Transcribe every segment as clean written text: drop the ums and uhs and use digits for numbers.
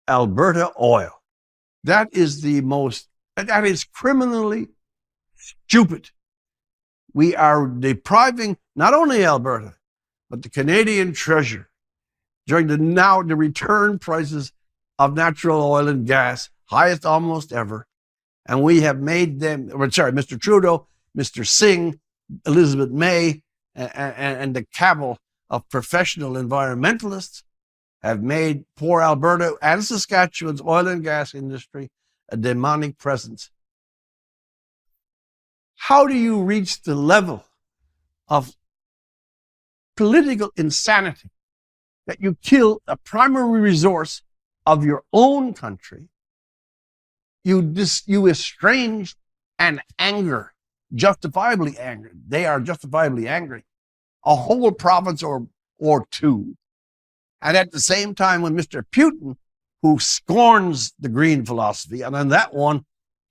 Alberta oil. That is criminally stupid. We are depriving not only Alberta, but the Canadian treasury during the return prices of natural oil and gas, highest almost ever. And we have made them, Mr. Trudeau, Mr. Singh, Elizabeth May, and the cabal of professional environmentalists have made poor Alberta and Saskatchewan's oil and gas industry a demonic presence. How do you reach the level of political insanity that you kill a primary resource of your own country? You estrange and anger, justifiably angry. They are justifiably angry. A whole province or two. And at the same time, when Mr. Putin, who scorns the green philosophy, and on that one,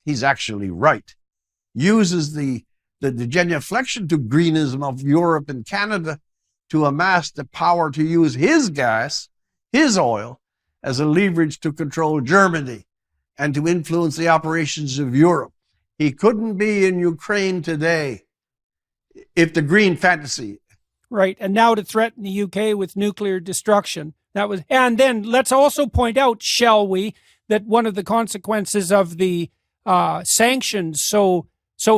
he's actually right, uses the genuflection to greenism of Europe and Canada to amass the power to use his gas, his oil, as a leverage to control Germany and to influence the operations of Europe. He couldn't be in Ukraine today if the green fantasy. Right, and now to threaten the UK with nuclear destruction. And then let's also point out, shall we, that one of the consequences of the sanctions so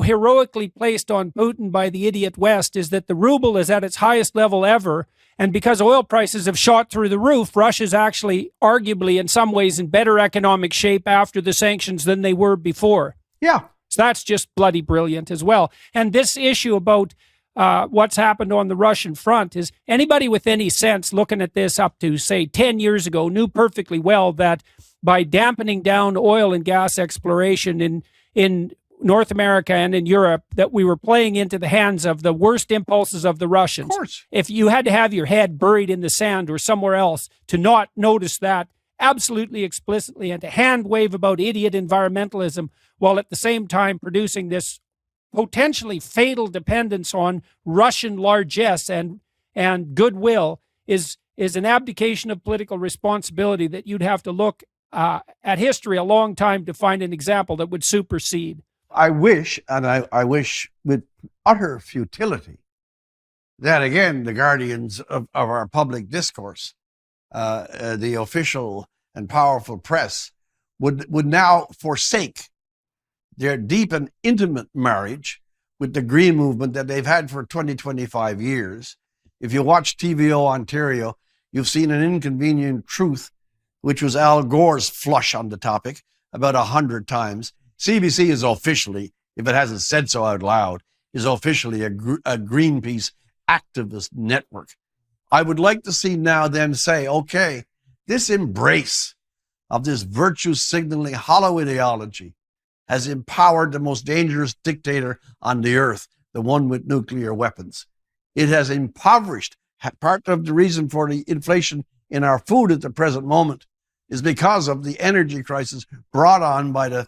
heroically placed on Putin by the idiot West is that the ruble is at its highest level ever. And because oil prices have shot through the roof, Russia's actually arguably in some ways in better economic shape after the sanctions than they were before. Yeah. So that's just bloody brilliant as well. And this issue about what's happened on the Russian front is anybody with any sense looking at this up to, say, 10 years ago knew perfectly well that by dampening down oil and gas exploration in North America and in Europe, that we were playing into the hands of the worst impulses of the Russians. Of course. If you had to have your head buried in the sand or somewhere else to not notice that absolutely explicitly and to hand wave about idiot environmentalism while at the same time producing this potentially fatal dependence on Russian largesse and goodwill is an abdication of political responsibility that you'd have to look at history a long time to find an example that would supersede. I wish, and I wish with utter futility, that again, the guardians of our public discourse, the official and powerful press, would now forsake their deep and intimate marriage with the green movement that they've had for 25 years. If you watch TVO Ontario, you've seen an inconvenient truth, which was Al Gore's flush on the topic about 100 times. CBC is officially, if it hasn't said so out loud, is officially a Greenpeace activist network. I would like to see now them say, okay, this embrace of this virtue signaling hollow ideology has empowered the most dangerous dictator on the earth, the one with nuclear weapons. It has impoverished. Part of the reason for the inflation in our food at the present moment is because of the energy crisis brought on by the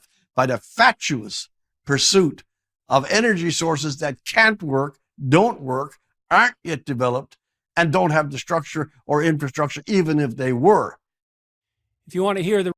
fatuous pursuit of energy sources that can't work, don't work, aren't yet developed, and don't have the structure or infrastructure, even if they were. If you want to hear the